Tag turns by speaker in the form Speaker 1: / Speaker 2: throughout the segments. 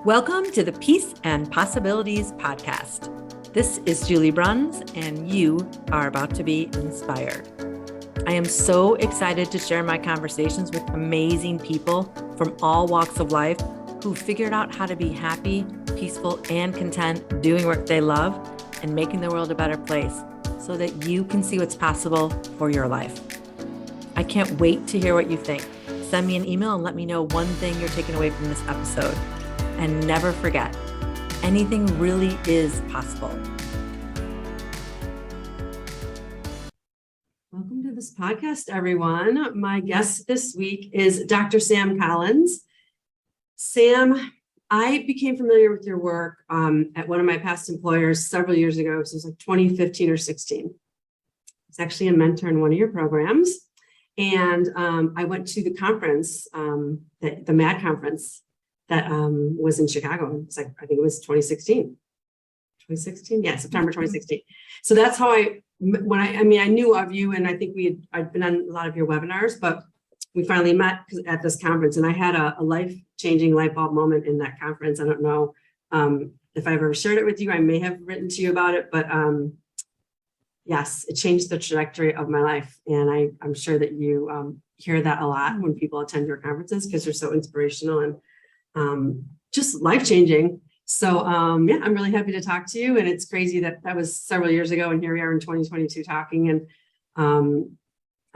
Speaker 1: Welcome to the Peace and Possibilities podcast. This is Julie Bruns, and you are about to be inspired. I am so excited to share my conversations with amazing people from all walks of life who figured out how to be happy, peaceful, and content doing work they love and making the world a better place so that you can see what's possible for your life. I can't wait to hear what you think. Send me an email and let me know one thing you're taking away from this episode. And never forget, anything really is possible. Welcome to this podcast, everyone. My guest this week is Dr. Sam Collins. Sam, I became familiar with your work at one of my past employers several years ago. So it was like 2015 or 16. I was actually a mentor in one of your programs. And I went to the conference, the M.A.D conference that was in Chicago. It's like, I think it was 2016. 2016? Yeah, September 2016. So that's how I knew of you, and I think I'd been on a lot of your webinars, but we finally met at this conference, and I had a life-changing light bulb moment in that conference. I don't know if I've ever shared it with you. I may have written to you about it, but yes, it changed the trajectory of my life. And I'm sure that you hear that a lot when people attend your conferences because they're so inspirational and just life-changing. So yeah, I'm really happy to talk to you. And it's crazy that was several years ago, and here we are in 2022 talking, and I'm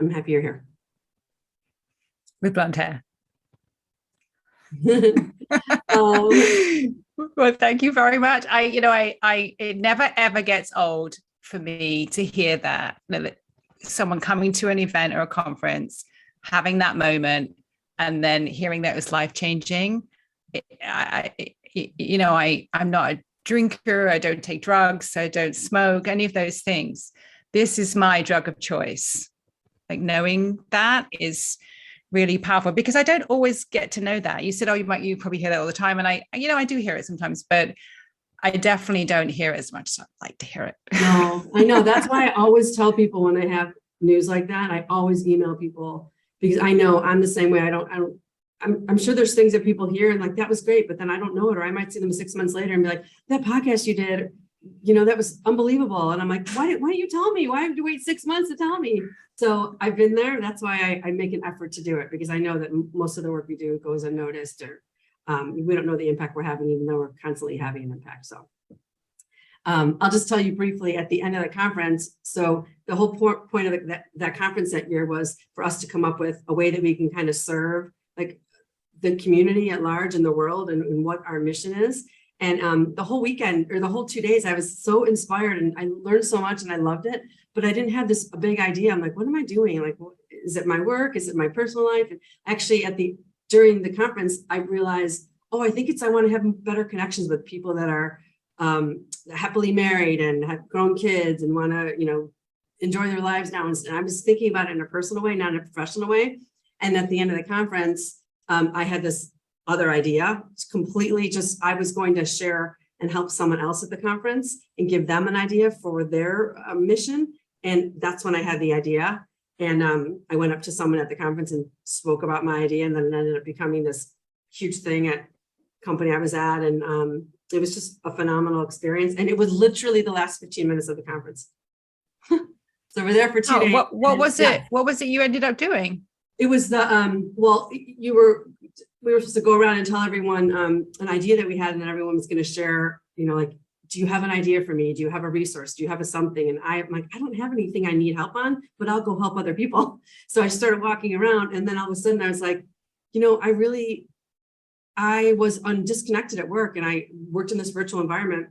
Speaker 1: happy you're here.
Speaker 2: With blonde hair. Well, thank you very much. It never ever gets old for me to hear that someone coming to an event or a conference, having that moment, and then hearing that it was life-changing. I'm not a drinker. I don't take drugs. I don't smoke, any of those things. This is my drug of choice. Like, knowing that is really powerful, because I don't always get to know that. You said, you probably hear that all the time. And I do hear it sometimes, but I definitely don't hear it as much as I'd like to hear it.
Speaker 1: No, I know. That's why I always tell people when I have news like that, I always email people, because I know I'm the same way. I'm sure there's things that people hear and like, that was great, but then I don't know it. Or I might see them 6 months later and be like, that podcast you did, that was unbelievable. And I'm like, why didn't you tell me? Why have you wait 6 months to tell me? So I've been there. That's why I make an effort to do it, because I know that most of the work we do goes unnoticed, or we don't know the impact we're having, even though we're constantly having an impact. So I'll just tell you briefly at the end of the conference. So the whole point of that conference that year was for us to come up with a way that we can kind of serve like the community at large in the world, and what our mission is. And the whole weekend, or the whole 2 days, I was so inspired, and I learned so much, and I loved it, but I didn't have this big idea. I'm like, what am I doing? Like, is it my work? Is it my personal life? And actually during the conference, I realized, I think I want to have better connections with people that are happily married and have grown kids and want to, enjoy their lives now. And I was thinking about it in a personal way, not in a professional way. And at the end of the conference, I had this other idea. It's completely I was going to share and help someone else at the conference and give them an idea for their mission. And that's when I had the idea. And I went up to someone at the conference and spoke about my idea. And then it ended up becoming this huge thing at company I was at. And it was just a phenomenal experience. And it was literally the last 15 minutes of the conference. So we're there for 2 days.
Speaker 2: What was it? What was it you ended up doing?
Speaker 1: It was we were supposed to go around and tell everyone an idea that we had, and then everyone was going to share, like, do you have an idea for me? Do you have a resource? Do you have something? And I'm like, I don't have anything I need help on, but I'll go help other people. So I started walking around, and then all of a sudden I was like, I was disconnected at work, and I worked in this virtual environment,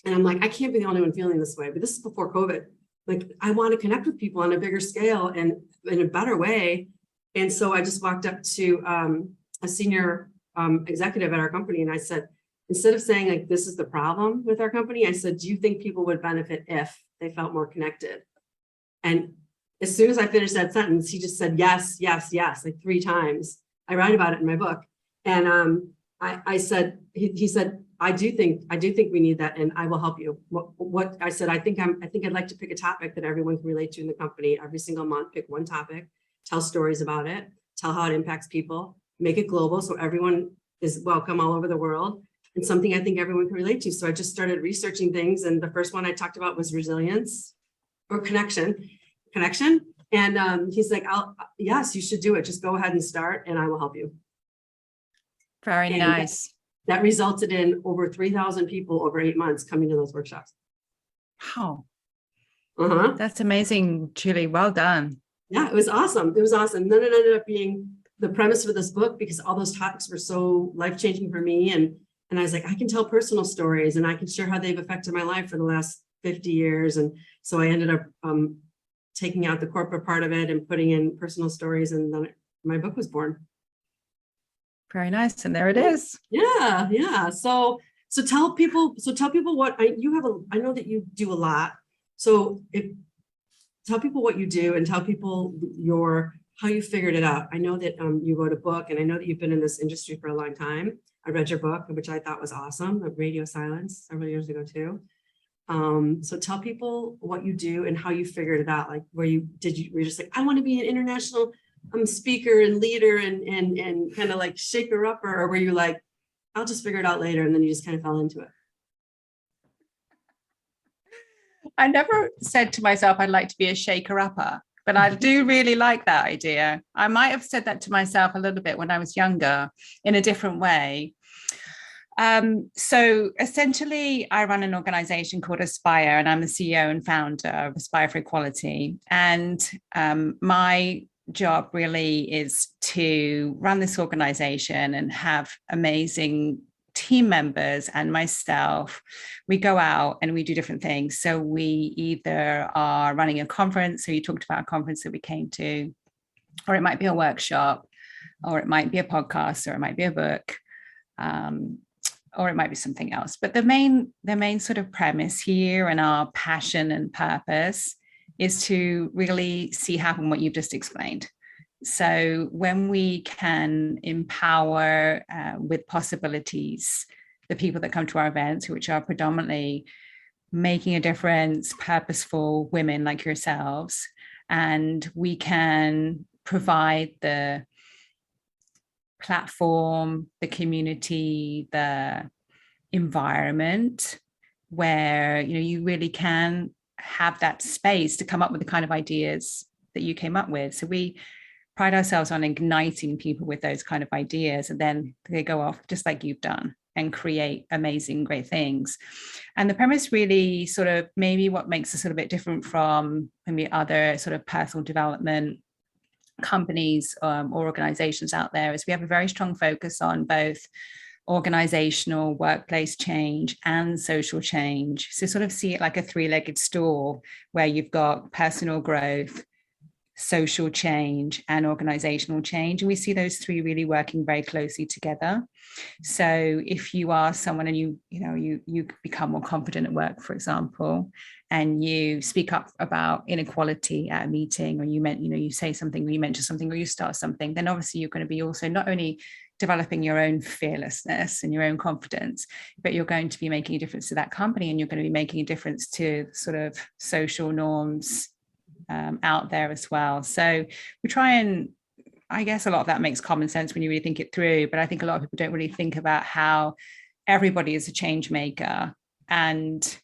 Speaker 1: and I'm like, I can't be the only one feeling this way, but this is before COVID. Like, I want to connect with people on a bigger scale and in a better way. And so I just walked up to a senior executive at our company, and I said, instead of saying like, this is the problem with our company, I said, do you think people would benefit if they felt more connected? And as soon as I finished that sentence, he just said, yes, yes, yes, like 3 times. I write about it in my book. And I said, he said, I do think we need that, and I will help you. What I said, I think I'd like to pick a topic that everyone can relate to in the company every single month. Pick one topic, tell stories about it, tell how it impacts people, make it global so everyone is welcome all over the world. and something I think everyone can relate to. So I just started researching things. And the first one I talked about was resilience or connection. And he's like, yes, you should do it. Just go ahead and start and I will help you.
Speaker 2: Very
Speaker 1: And
Speaker 2: nice.
Speaker 1: That resulted in over 3,000 people over 8 months coming to those workshops.
Speaker 2: Wow.
Speaker 1: Uh-huh.
Speaker 2: That's amazing, Julie. Well done.
Speaker 1: Yeah, it was awesome. It was awesome. Then it ended up being the premise for this book because all those topics were so life-changing for me. And I was like, I can tell personal stories and I can share how they've affected my life for the last 50 years. And so I ended up taking out the corporate part of it and putting in personal stories. And then my book was born.
Speaker 2: Very nice. And there it is.
Speaker 1: Yeah. Yeah. So tell people what I know that you do a lot. So tell people what you do and tell people how you figured it out. I know that you wrote a book and I know that you've been in this industry for a long time. I read your book, which I thought was awesome, Radio Silence, several years ago too. So tell people what you do and how you figured it out. Like were you just like, I want to be an international speaker and leader and kind of like shaker upper, or were you like, I'll just figure it out later, and then you just kind of fell into it?
Speaker 2: I never said to myself I'd like to be a shaker-upper, but I do really like that idea. I might have said that to myself a little bit when I was younger in a different way. So essentially, I run an organization called Aspire, and I'm the CEO and founder of Aspire for Equality. And my job really is to run this organization and have amazing team members and myself. We go out and we do different things. So we either are running a conference, so you talked about a conference that we came to, or it might be a workshop, or it might be a podcast, or it might be a book, or it might be something else. But the main sort of premise here and our passion and purpose is to really see happen what you've just explained. So when we can empower with possibilities, the people that come to our events, which are predominantly making a difference, purposeful women like yourselves, and we can provide the platform, the community, the environment where you really can have that space to come up with the kind of ideas that you came up with. So we pride ourselves on igniting people with those kind of ideas, and then they go off just like you've done and create amazing, great things. And the premise really sort of maybe what makes us a little bit different from maybe other sort of personal development companies or organizations out there is we have a very strong focus on both organizational workplace change and social change. So sort of see it like a three-legged stool where you've got personal growth, social change, and organizational change. And we see those three really working very closely together. So if you are someone and you become more confident at work, for example, and you speak up about inequality at a meeting, or you say something, or you mention something, or you start something, then obviously you're going to be also not only developing your own fearlessness and your own confidence, but you're going to be making a difference to that company, and you're going to be making a difference to sort of social norms out there as well. So we try and, I guess a lot of that makes common sense when you really think it through, but I think a lot of people don't really think about how everybody is a change maker and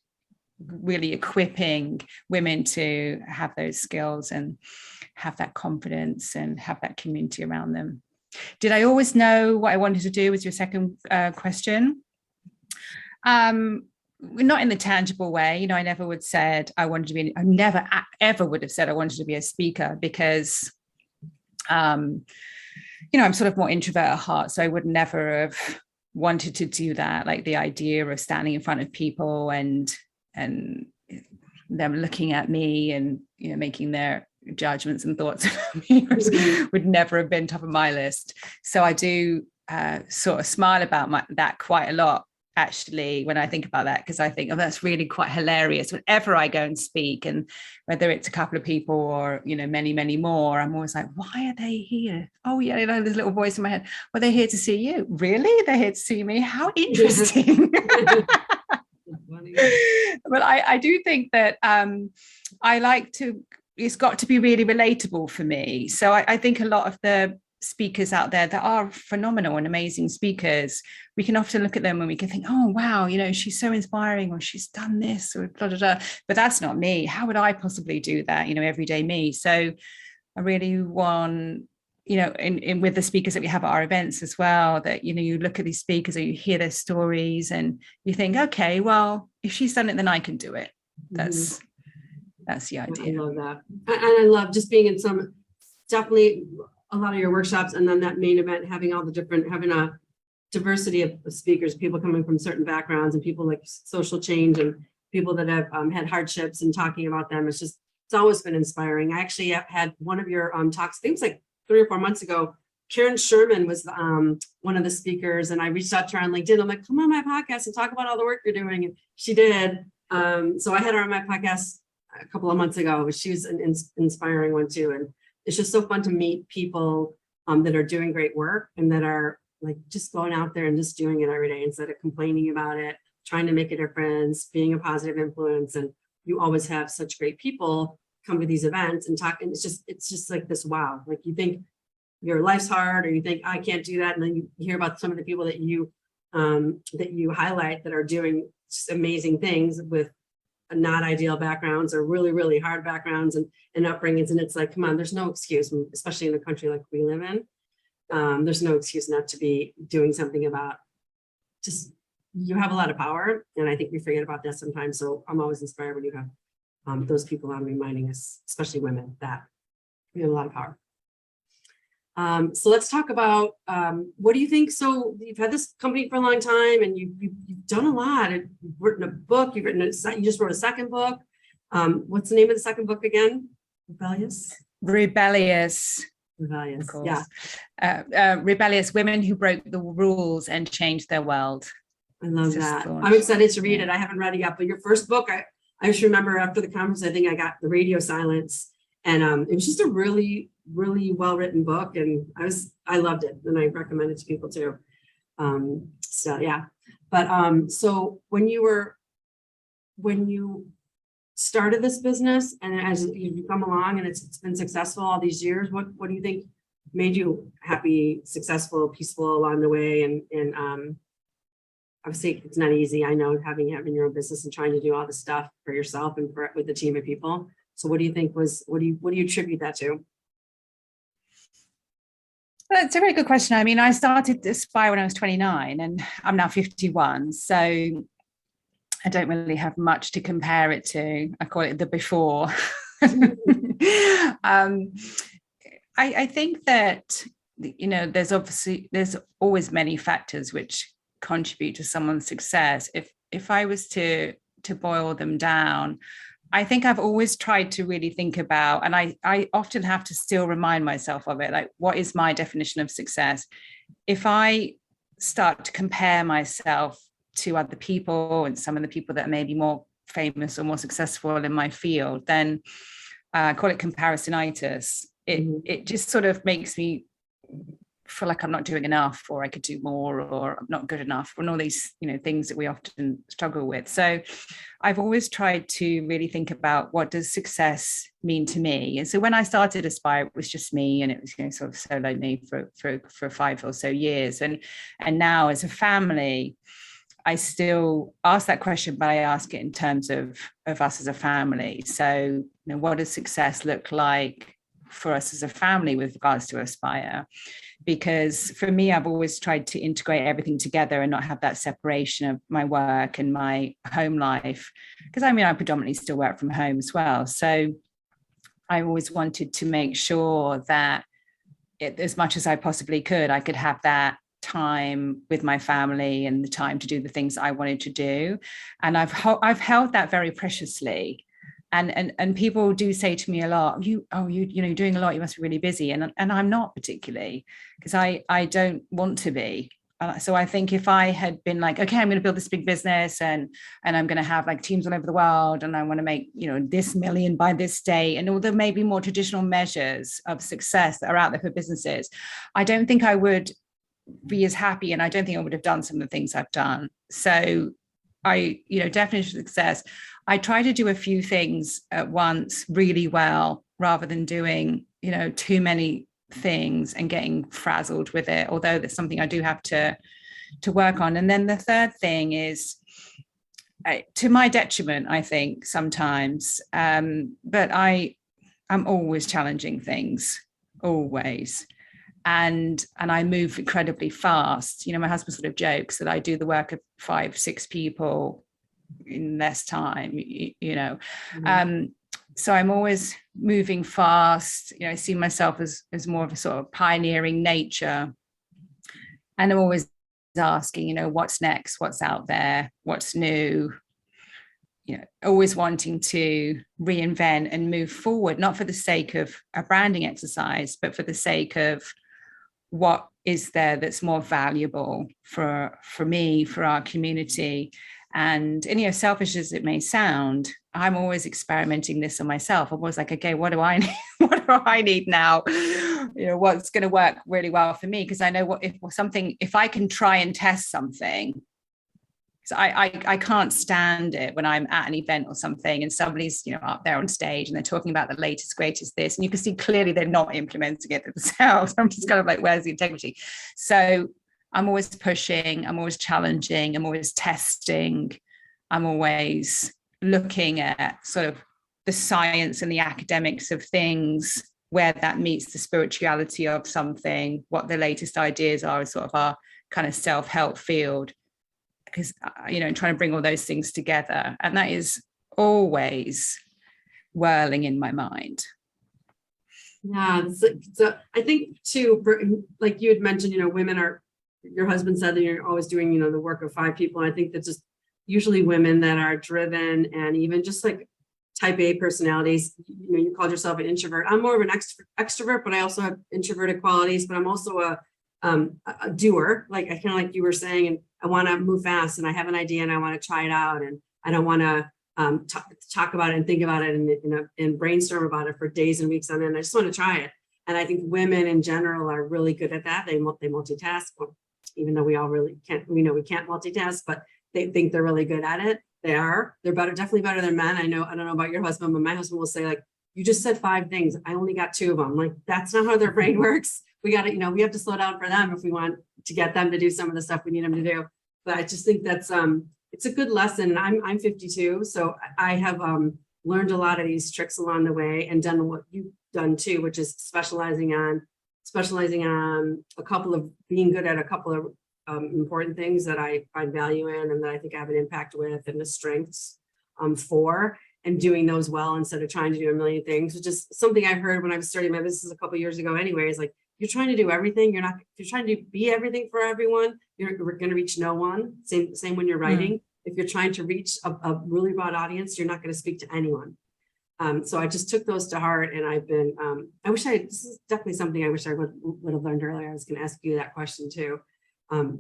Speaker 2: really equipping women to have those skills and have that confidence and have that community around them. Did I always know what I wanted to do was your second question? Not in the tangible way. I never would said I wanted to be, I never ever would have said I wanted to be a speaker because, I'm sort of more introvert at heart. So I would never have wanted to do that. Like the idea of standing in front of people and them looking at me and, making their judgments and thoughts of me would never have been top of my list. So I do sort of smile about that quite a lot, actually, when I think about that, because I think, oh, that's really quite hilarious. Whenever I go and speak, and whether it's a couple of people or, many, many more, I'm always like, why are they here? Oh, yeah, there's a little voice in my head. Well, they're here to see you. Really? They're here to see me? How interesting. But I do think that I like to, it's got to be really relatable for me. So I think a lot of the speakers out there that are phenomenal and amazing speakers, we can often look at them and we can think, oh, wow, she's so inspiring, or she's done this, or blah, blah, blah. But that's not me. How would I possibly do that, everyday me? So I really want, in with the speakers that we have at our events as well, that, you look at these speakers or you hear their stories and you think, okay, well, if she's done it, then I can do it. That's the idea.
Speaker 1: I love that. And I love just being in definitely a lot of your workshops, and then that main event, having a diversity of speakers, people coming from certain backgrounds, and people like social change, and people that have had hardships, and talking about them. It's always been inspiring. I actually had one of your talks, I think it was like 3 or 4 months ago. Karen Sherman was one of the speakers, and I reached out to her on LinkedIn. I'm like, come on my podcast and talk about all the work you're doing. And she did. So I had her on my podcast a couple of months ago. She was an inspiring one too. And it's just so fun to meet people that are doing great work, and that are like just going out there and just doing it every day instead of complaining about it, trying to make a difference, being a positive influence. And you always have such great people come to these events and talk. And it's just like this, wow, like you think your life's hard, or you think I can't do that. And then you hear about some of the people that you highlight that are doing just amazing things with not ideal backgrounds, or really, really hard backgrounds and upbringings. And it's like, come on, there's no excuse, especially in a country like we live in. There's no excuse not to be doing something about you have a lot of power. And I think we forget about that sometimes. So I'm always inspired when you have those people on reminding us, especially women, that we have a lot of power. So let's talk about, what do you think? So you've had this company for a long time, and you've done a lot. You've written a book, you just wrote a second book. What's the name of the second book again? Rebellious,
Speaker 2: yeah. Rebellious Women Who Broke the Rules and Changed Their World.
Speaker 1: I love that. I'm excited to read it. I haven't read it yet, but your first book, I just remember after the conference, I think I got the radio silence, and it was just a really, really well-written book, and I loved it, and I recommend it to people too. So yeah, but so when you started this business, and as you've come along and it's been successful all these years, what do you think made you happy, successful, peaceful along the way? And obviously it's not easy, I know, having your own business and trying to do all this stuff for yourself and with the team of people. So what do you think what do you attribute that to?
Speaker 2: That's a very good question. I mean, I started Aspire when I was 29, and I'm now 51. So I don't really have much to compare it to. I call it the before. I think that, there's always many factors which contribute to someone's success. If I was to boil them down, I think I've always tried to really think about, and I often have to still remind myself of it, like, what is my definition of success? If I start to compare myself to other people and some of the people that may be more famous or more successful in my field, then I call it comparisonitis. It just sort of makes me feel like I'm not doing enough, or I could do more, or I'm not good enough, and all these, things that we often struggle with. So I've always tried to really think about, what does success mean to me? And so when I started Aspire, it was just me, and it was, sort of solo me for 5 or so years. And now as a family, I still ask that question, but I ask it in terms of us as a family. So, what does success look like for us as a family with regards to Aspire? Because for me, I've always tried to integrate everything together and not have that separation of my work and my home life. Because I predominantly still work from home as well. So I always wanted to make sure that as much as I possibly could, I could have that time with my family and the time to do the things I wanted to do. And I've held that very preciously. And people do say to me a lot, you're doing a lot, you must be really busy. And I'm not particularly, because I don't want to be. So I think if I had been like, okay, I'm going to build this big business and I'm going to have like teams all over the world, and I want to make, this million by this day, and all the maybe more traditional measures of success that are out there for businesses, I don't think I would be as happy, and I don't think I would have done some of the things I've done. So definition of success, I try to do a few things at once really well, rather than doing, too many things and getting frazzled with it, although that's something I do have to work on. And then the third thing is, to my detriment, I think sometimes, but I'm always challenging things, always. And I move incredibly fast. My husband sort of jokes that I do the work of 5-6 people in less time, Mm-hmm. So I'm always moving fast. I see myself as more of a sort of pioneering nature. And I'm always asking, what's next, what's out there, what's new, always wanting to reinvent and move forward, not for the sake of a branding exercise, but for the sake of what is there that's more valuable for me, for our community. And selfish as it may sound, I'm always experimenting this on myself. I'm always like, okay, what do I need? What do I need now? What's going to work really well for me? Because I know if I can try and test something, so I can't stand it when I'm at an event or something and somebody's up there on stage and they're talking about the latest, greatest this, and you can see clearly they're not implementing it themselves. I'm just kind of like, where's the integrity? So I'm always pushing, I'm always challenging, I'm always testing, I'm always looking at sort of the science and the academics of things, where that meets the spirituality of something, what the latest ideas are in sort of our kind of self-help field. Because, trying to bring all those things together. And that is always whirling in my mind.
Speaker 1: Yeah. So I think too, like you had mentioned, your husband said that you're always doing, the work of 5 people. And I think that's just usually women that are driven, and even just like type A personalities. You called yourself an introvert. I'm more of an extrovert, but I also have introverted qualities, but I'm also a doer, like I kind of like you were saying, and I want to move fast, and I have an idea and I want to try it out, and I don't want to talk about it and think about it and brainstorm about it for days and weeks on end. I just want to try it. And I think women in general are really good at that. They multitask, even though we all really can't. We know we can't multitask, but they think they're really good at it. They're better, definitely better than men. I don't know about your husband, but my husband will say, like, you just said 5 things. I only got 2 of them. Like, that's not how their brain works. We got to, we have to slow down for them if we want to get them to do some of the stuff we need them to do. But I just think that's, it's a good lesson. And I'm 52. So I have learned a lot of these tricks along the way, and done what you've done too, which is specializing on a couple of, being good at a couple of important things that I find value in, and that I think I have an impact with, and the strengths for, and doing those well instead of trying to do a million things, which is something I heard when I was starting my business a couple of years ago anyways. Like, you're trying to do everything. If you're trying to be everything for everyone, you're going to reach no one. Same when you're writing. If you're trying to reach a really broad audience, you're not going to speak to anyone. So I just took those to heart, and I've been, this is definitely something I wish I would have learned earlier. I was going to ask you that question too.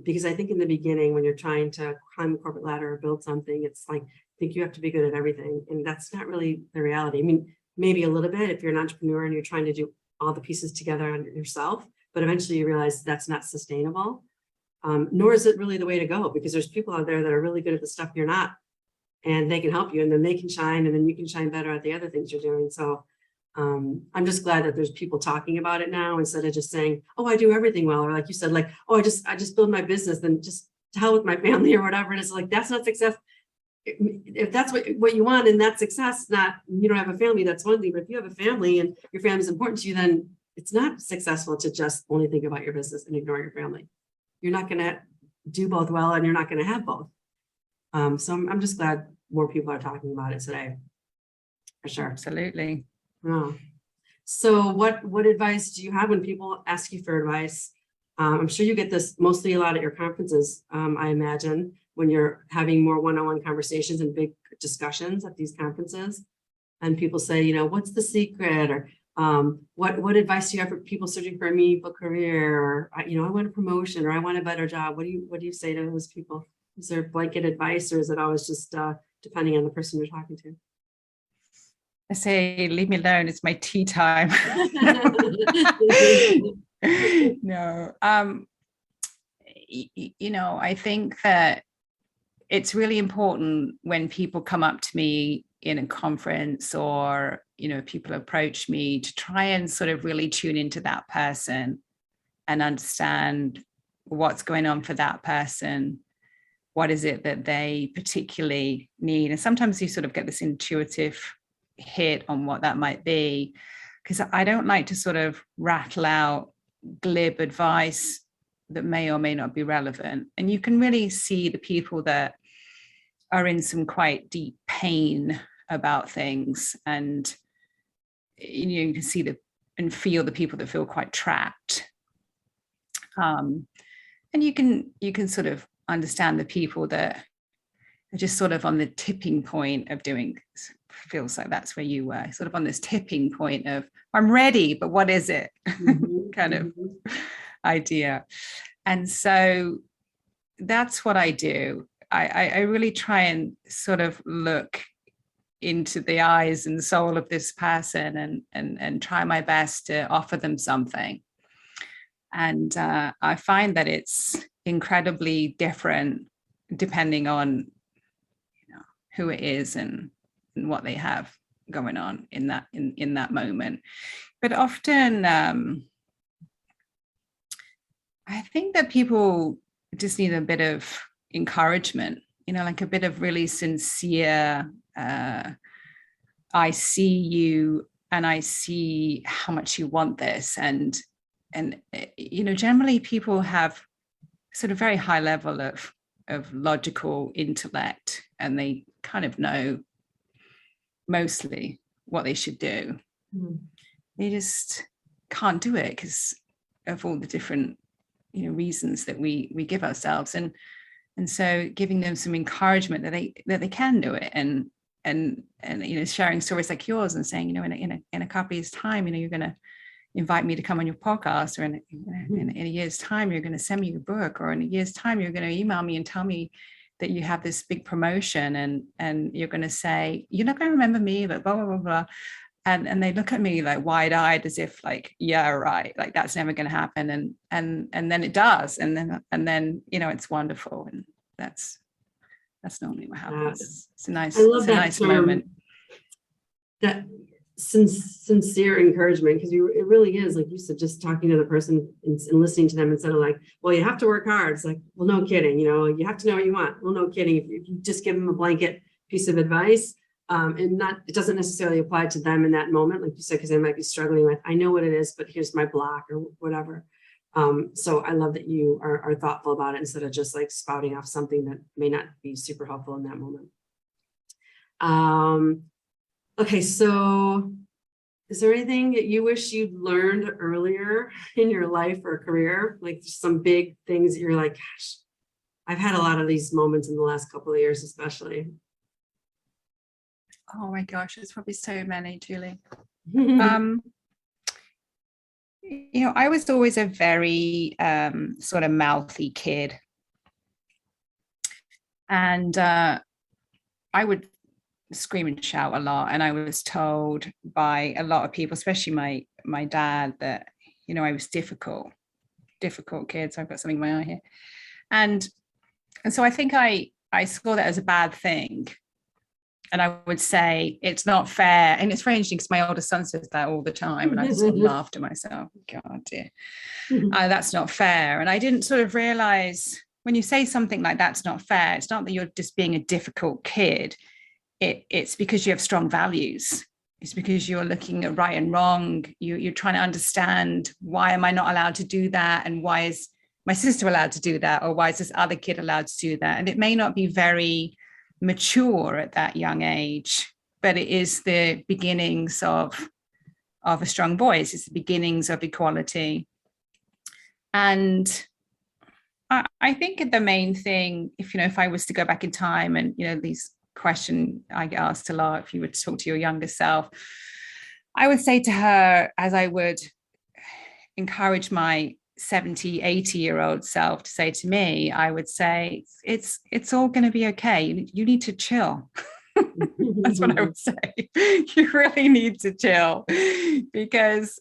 Speaker 1: Because I think in the beginning, when you're trying to climb a corporate ladder or build something, it's like, I think you have to be good at everything. And that's not really the reality. I mean, maybe a little bit if you're an entrepreneur and you're trying to do all the pieces together on yourself, but eventually you realize that's not sustainable. Nor is it really the way to go, because there's people out there that are really good at the stuff you're not, and they can help you, and then they can shine, and then you can shine better at the other things you're doing. So I'm just glad that there's people talking about it now, instead of just saying, oh, I do everything well. Or like you said, like, oh, I just build my business, then just to hell with my family or whatever it is. Like, that's not success. If that's what you want, and that's success, not, you don't have a family, that's one thing. But if you have a family and your family is important to you, then it's not successful to just only think about your business and ignore your family. You're not going to do both well, and you're not going to have both. So I'm just glad more people are talking about it today, for sure.
Speaker 2: Absolutely.
Speaker 1: Oh. So what advice do you have when people ask you for advice? I'm sure you get this mostly a lot at your conferences, I imagine, when you're having more one-on-one conversations and big discussions at these conferences, and people say, what's the secret? Or what advice do you have for people searching for a meaningful career? Or, I want a promotion, or I want a better job. What do you say to those people? Is there blanket advice, or is it always just depending on the person you're talking to?
Speaker 2: I say, leave me alone. It's my tea time. No, I think that it's really important when people come up to me in a conference, or, you know, people approach me, to try and sort of really tune into that person and understand what's going on for that person. What is it that they particularly need? And sometimes you sort of get this intuitive hit on what that might be, because I don't like to sort of rattle out glib advice that may or may not be relevant. And you can really see the people that are in some quite deep pain about things, and you can see and feel the people that feel quite trapped. And you can sort of understand the people that are just sort of on the tipping point of doing, feels like that's where you were, sort of on this tipping point of, I'm ready, but what is it? Kind of idea. And so that's what I do. I really try and sort of look into the eyes and soul of this person and try my best to offer them something. And I find that it's incredibly different depending on, you know, who it is and what they have going on in that moment. But often I think that people just need a bit of encouragement, you know, like a bit of really sincere, I see you and I see how much you want this. And you know, generally people have sort of very high level of logical intellect, and they kind of know mostly what they should do. They just can't do it because of all the different, you know, reasons that we give ourselves. And so giving them some encouragement that they can do it, and you know, sharing stories like yours and saying, you know, in a couple of years' time, you know, you're going to invite me to come on your podcast, or in a year's time, you're going to send me your book, or in a year's time, you're going to email me and tell me that you have this big promotion, and you're going to say, you're not going to remember me, but blah, blah, blah, blah. And they look at me like wide-eyed, as if like, yeah, right, like that's never going to happen. And then it does. And then, you know, it's wonderful. And that's normally what happens. It's a nice moment.
Speaker 1: That sincere encouragement, because it really is, like you said, just talking to the person and listening to them instead of like, well, you have to work hard. It's like, well, no kidding, you know, you have to know what you want. Well, no kidding. If you just give them a blanket piece of advice, and it doesn't necessarily apply to them in that moment, like you said, because they might be struggling with, I know what it is, but here's my block or whatever. So I love that you are thoughtful about it instead of just like spouting off something that may not be super helpful in that moment. Okay, so is there anything that you wish you'd learned earlier in your life or career? Like some big things that you're like, gosh, I've had a lot of these moments in the last couple of years, especially.
Speaker 2: Oh my gosh, there's probably so many, Julie. You know, I was always a very sort of mouthy kid. And I would scream and shout a lot. And I was told by a lot of people, especially my dad, that, you know, I was difficult kid. So I've got something in my eye here. And so I think I saw that as a bad thing. And I would say, it's not fair. And it's very interesting because my older son says that all the time. And I just sort of laugh to myself, God dear, that's not fair. And I didn't sort of realize, when you say something like that's not fair, it's not that you're just being a difficult kid. It's because you have strong values. It's because you're looking at right and wrong. You're trying to understand, why am I not allowed to do that? And why is my sister allowed to do that? Or why is this other kid allowed to do that? And it may not be very mature at that young age, but it is the beginnings of a strong voice. It's the beginnings of equality. And I think the main thing, if I was to go back in time, and, you know, these question I get asked a lot, if you were to talk to your younger self, I would say to her, as I would encourage my 70, 80-year-old self to say to me, I would say, it's all going to be okay. You need to chill. That's what I would say. You really need to chill because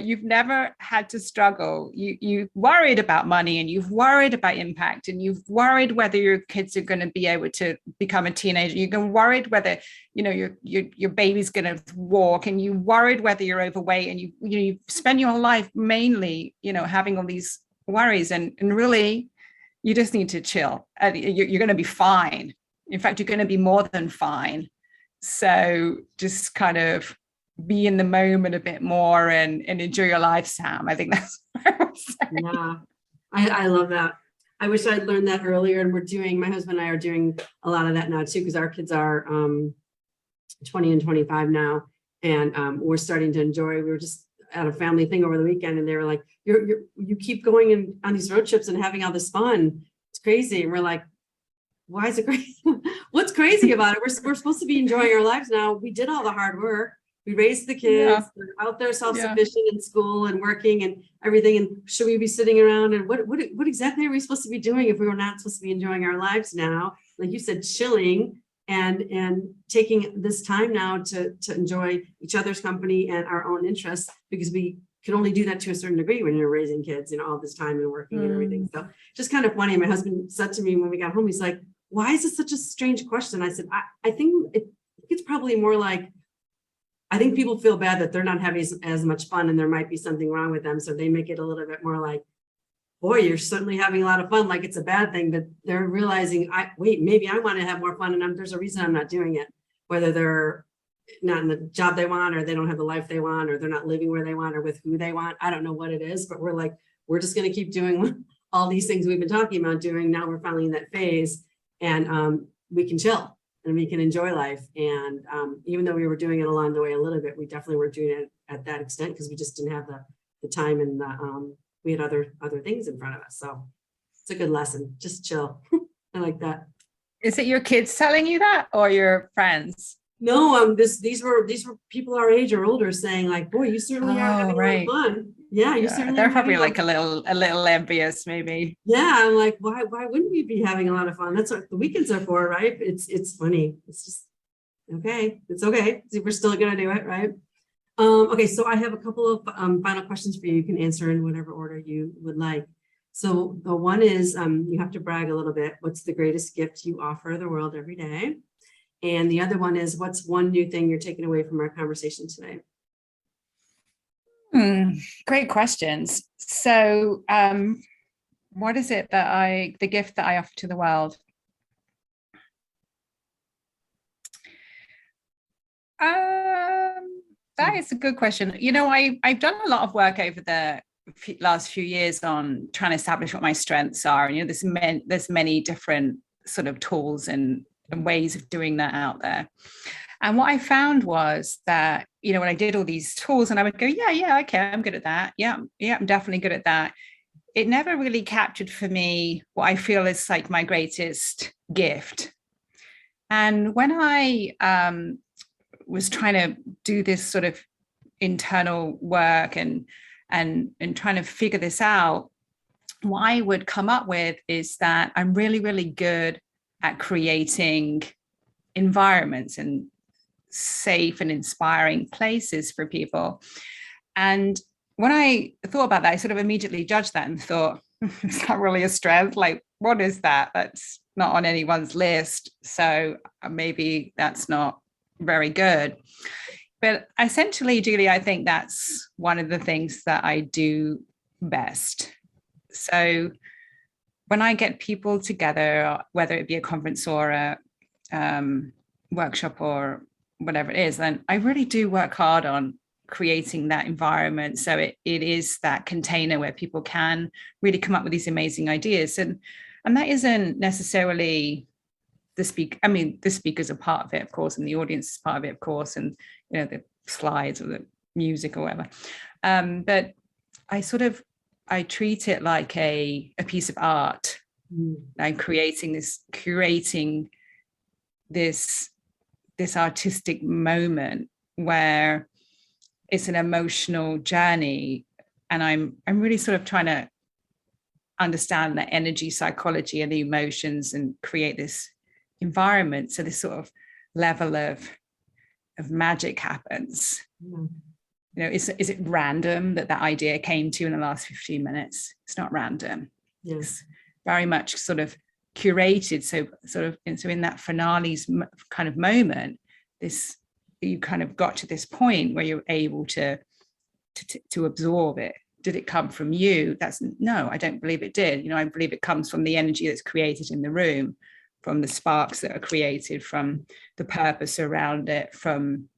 Speaker 2: you've never had to struggle. You've worried about money and you've worried about impact and you've worried whether your kids are going to be able to become a teenager. You've been worried whether, you know, your baby's going to walk, and you worried whether you're overweight, and you spend your life mainly, you know, having all these worries, and really you just need to chill. You're going to be fine. In fact, you're going to be more than fine. So just kind of be in the moment a bit more and enjoy your life, Sam. I think that's what I would say.
Speaker 1: Yeah, I love that. I wish I'd learned that earlier. And my husband and I are doing a lot of that now too, because our kids are 20 and 25 now. And we're starting to enjoy, we were just at a family thing over the weekend, and they were like, you keep going on these road trips and having all this fun. It's crazy. And we're like, why is it crazy? What's crazy about it? We're supposed to be enjoying our lives now. We did all the hard work. We raised the kids. Yeah. They're out there self-sufficient in school and working and everything. And should we be sitting around? And what exactly are we supposed to be doing if we were not supposed to be enjoying our lives now? Like you said, chilling and taking this time now to enjoy each other's company and our own interests, because we can only do that to a certain degree when you're raising kids, you know, all this time and working and everything. So just kind of funny. My husband said to me when we got home, he's like, why is this such a strange question? I said, I think it's probably more like, I think people feel bad that they're not having as much fun and there might be something wrong with them. So they make it a little bit more like, boy, you're certainly having a lot of fun. Like it's a bad thing, but they're realizing, wait, maybe I want to have more fun. And there's a reason I'm not doing it, whether they're not in the job they want, or they don't have the life they want, or they're not living where they want or with who they want. I don't know what it is, but we're like, we're just going to keep doing all these things we've been talking about doing. Now we're finally in that phase, and we can chill and we can enjoy life. And even though we were doing it along the way a little bit, we definitely weren't doing it at that extent because we just didn't have the time, and we had other things in front of us. So it's a good lesson. Just chill. I like that.
Speaker 2: Is it your kids telling you that, or your friends?
Speaker 1: No, these were people our age or older saying like, boy, you certainly are having a lot of fun. Yeah, you certainly.
Speaker 2: They're probably like a little envious, maybe.
Speaker 1: Yeah, I'm like, why wouldn't we be having a lot of fun? That's what the weekends are for, right? It's funny. It's just okay. It's okay. We're still gonna do it, right? Okay, so I have a couple of final questions for you. You can answer in whatever order you would like. So the one is, you have to brag a little bit. What's the greatest gift you offer the world every day? And the other one is, what's one new thing you're taking away from our conversation today?
Speaker 2: Great questions. So what is it that the gift that I offer to the world? That is a good question. You know, I've done a lot of work over the last few years on trying to establish what my strengths are. And, you know, there's many different sort of tools and ways of doing that out there. And what I found was that, you know, when I did all these tools and I would go, yeah, okay, I'm good at that. Yeah, I'm definitely good at that. It never really captured for me what I feel is like my greatest gift. And when I was trying to do this sort of internal work and trying to figure this out, what I would come up with is that I'm really, really good at creating environments and safe and inspiring places for people. And when I thought about that, I sort of immediately judged that and thought, it's not really a strength. Like, what is that? That's not on anyone's list. So maybe that's not very good. But essentially, Julie, I think that's one of the things that I do best. So when I get people together, whether it be a conference or a workshop or whatever it is, then I really do work hard on creating that environment. So it is that container where people can really come up with these amazing ideas. And that isn't necessarily the speaker. I mean, the speakers are part of it, of course, and the audience is part of it, of course, and, you know, the slides or the music or whatever. But I treat it like a piece of art. I'm curating this artistic moment where it's an emotional journey, and I'm really sort of trying to understand the energy, psychology, and the emotions, and create this environment. So this sort of level of magic happens. You know, is it random that idea came to you in the last 15 minutes? It's not random.
Speaker 1: Yes.
Speaker 2: It's very much sort of curated. So in that finale's kind of moment, you kind of got to this point where you're able to absorb it. Did it come from you? No, I don't believe it did. You know, I believe it comes from the energy that's created in the room, from the sparks that are created, from the purpose around it, from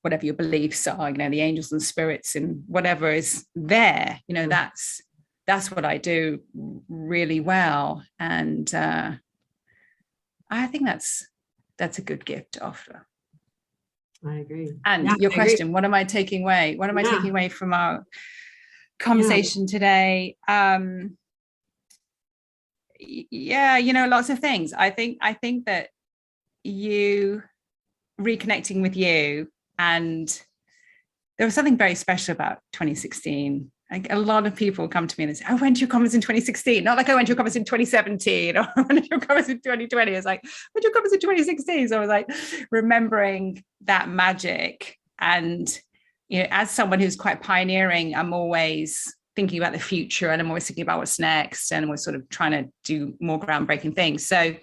Speaker 2: whatever your beliefs are, you know, the angels and spirits and whatever is there. You know, that's what I do really well. And I think that's a good gift to offer.
Speaker 1: I agree.
Speaker 2: And your question, what am I taking away? What am I taking away from our conversation today? Yeah, you know, lots of things. I think that you reconnecting with you, and there was something very special about 2016. Like, a lot of people come to me and say, I went to your conference in 2016. Not like I went to your conference in 2017 or I went to your conference in 2020. It's like, I went to your conference in 2016. So I was like remembering that magic. And, you know, as someone who's quite pioneering, I'm always thinking about the future, and I'm always thinking about what's next, and we're sort of trying to do more groundbreaking things. So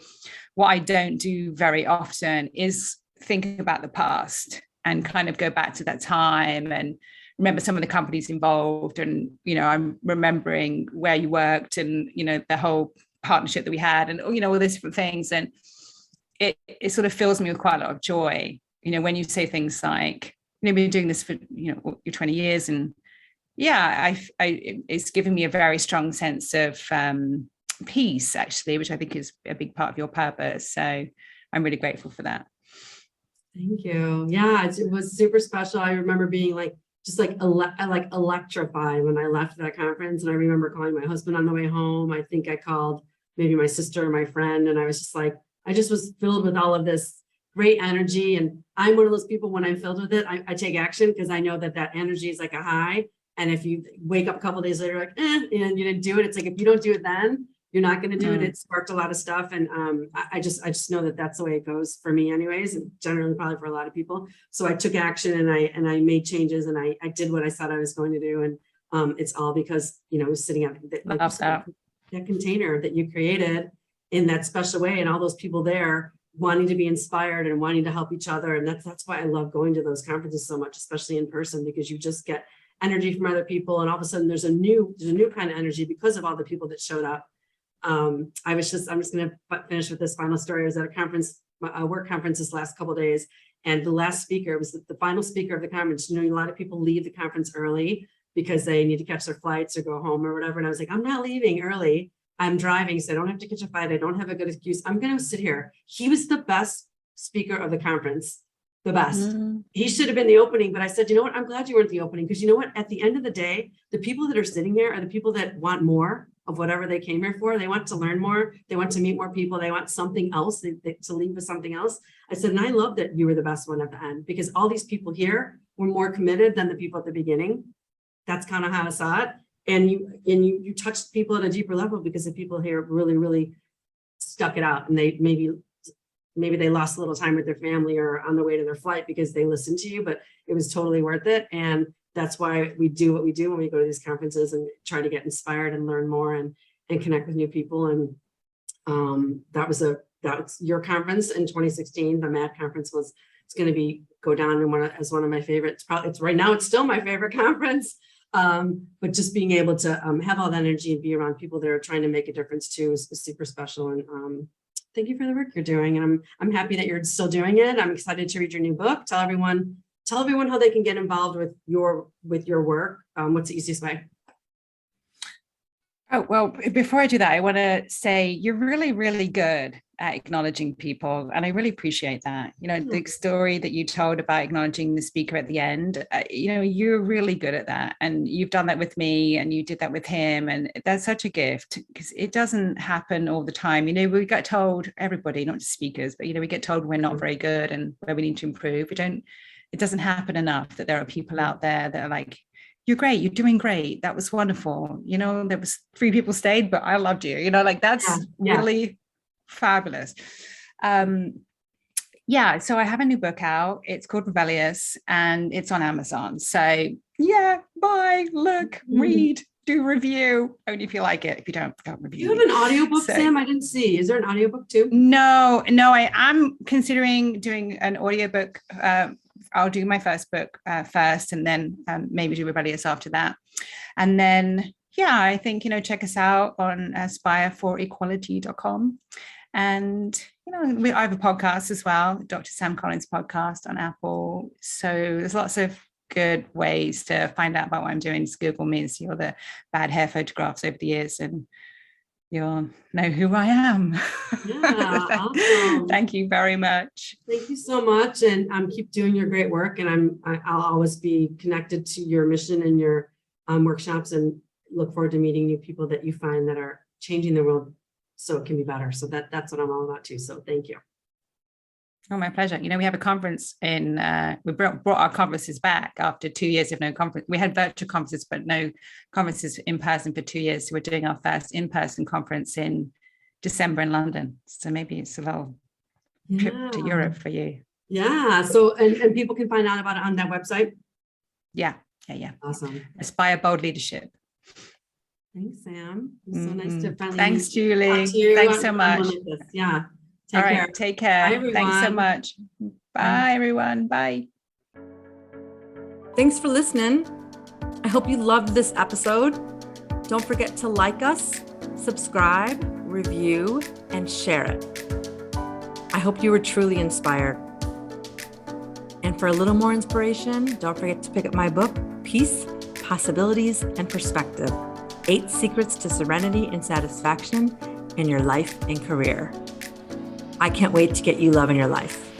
Speaker 2: what I don't do very often is think about the past and kind of go back to that time and remember some of the companies involved. And, you know, I'm remembering where you worked and, you know, the whole partnership that we had and, you know, all these different things. And it sort of fills me with quite a lot of joy, you know, when you say things like, you know, we've been doing this for, you know, your 20 years. And yeah, it's given me a very strong sense of peace, actually, which I think is a big part of your purpose. So I'm really grateful for that.
Speaker 1: Thank you. Yeah, it was super special. I remember being like, just like electrified when I left that conference. And I remember calling my husband on the way home. I think I called maybe my sister or my friend. And I was just like, I just was filled with all of this great energy. And I'm one of those people, when I'm filled with it, I take action, because I know that energy is like a high. And if you wake up a couple of days later, like, and you didn't do it, it's like, if you don't do it then, you're not going to do it. It sparked a lot of stuff. And I just know that that's the way it goes for me anyways, and generally probably for a lot of people. So I took action and I made changes, and I did what I said I was going to do. And it's all because, you know, sitting at that container that you created in that special way, and all those people there wanting to be inspired and wanting to help each other. And that's why I love going to those conferences so much, especially in person, because you just get energy from other people. And all of a sudden there's a new kind of energy because of all the people that showed up. I'm just going to finish with this final story. I was at a conference, a work conference this last couple of days, and the last speaker was the final speaker of the conference. You know, a lot of people leave the conference early because they need to catch their flights or go home or whatever. And I was like, I'm not leaving early. I'm driving, so I don't have to catch a flight. I don't have a good excuse. I'm going to sit here. He was the best speaker of the conference, the best. He should have been the opening, but I said, you know what? I'm glad you weren't the opening, because you know what? At the end of the day, the people that are sitting there are the people that want more of whatever they came here for. They want to learn more. They want to meet more people. They want something else, to leave with something else. I said, and I love that you were the best one at the end, because all these people here were more committed than the people at the beginning. That's kind of how I saw it. And you touched people at a deeper level, because the people here really, really stuck it out, and they maybe they lost a little time with their family or on the way to their flight because they listened to you, but it was totally worth it. And that's why we do what we do when we go to these conferences and try to get inspired and learn more and connect with new people. And that was your conference in 2016. The M.A.D conference it's going to go down as one of my favorites. It's right now, it's still my favorite conference. But just being able to have all that energy and be around people that are trying to make a difference too is super special. And thank you for the work you're doing. And I'm happy that you're still doing it. I'm excited to read your new book. Tell everyone how they can get involved with your work. What's the easiest way?
Speaker 2: Oh, well, before I do that, I want to say you're really, really good at acknowledging people. And I really appreciate that. You know, the story that you told about acknowledging the speaker at the end, you know, you're really good at that. And you've done that with me, and you did that with him. And that's such a gift, because it doesn't happen all the time. You know, we get told, everybody, not just speakers, but, you know, we get told we're not very good and where we need to improve. It doesn't happen enough that there are people out there that are like, you're great, you're doing great, that was wonderful, you know, there was 3 people stayed, but I loved you, you know, like that's really fabulous. Yeah, so I have a new book out. It's called Rebellious and it's on Amazon. So yeah, buy, look, read, do review. Only if you like it. If you don't review.
Speaker 1: You have an audiobook,
Speaker 2: So,
Speaker 1: Sam? I didn't see. Is there an audiobook too?
Speaker 2: No, I am considering doing an audiobook. I'll do my first book first and then maybe do Rebellious after that. And then, yeah, I think, check us out on aspireforequality.com. And, I have a podcast as well, Dr. Sam Collins podcast on Apple. So there's lots of good ways to find out about what I'm doing. Just Google me and see all the bad hair photographs over the years and you'll know who I am.
Speaker 1: Yeah, awesome.
Speaker 2: Thank you very much.
Speaker 1: Thank you so much. And keep doing your great work. And I'll always be connected to your mission and your workshops and look forward to meeting new people that you find that are changing the world so it can be better. So that's what I'm all about too. So thank you.
Speaker 2: Oh, my pleasure. We have a conference we brought our conferences back after 2 years of no conference. We had virtual conferences, but no conferences in person for 2 years. So we're doing our first in-person conference in December in London. So maybe it's a little trip to Europe for you.
Speaker 1: Yeah. So, and people can find out about it on that website.
Speaker 2: Yeah.
Speaker 1: Awesome.
Speaker 2: Aspire Bold Leadership.
Speaker 1: Thanks, Sam. It's so nice to finally.
Speaker 2: Thanks, Julie.
Speaker 1: Talk to you
Speaker 2: Thanks so much.
Speaker 1: Yeah.
Speaker 2: All right. Take care.
Speaker 1: Bye, everyone.
Speaker 2: Thanks so much. Bye, everyone. Bye.
Speaker 3: Thanks for listening. I hope you loved this episode. Don't forget to like us, subscribe, review, and share it. I hope you were truly inspired. And for a little more inspiration, don't forget to pick up my book, Peace, Possibilities, and Perspective: 8 Secrets to Serenity and Satisfaction in Your Life and Career. I can't wait to get you love in your life.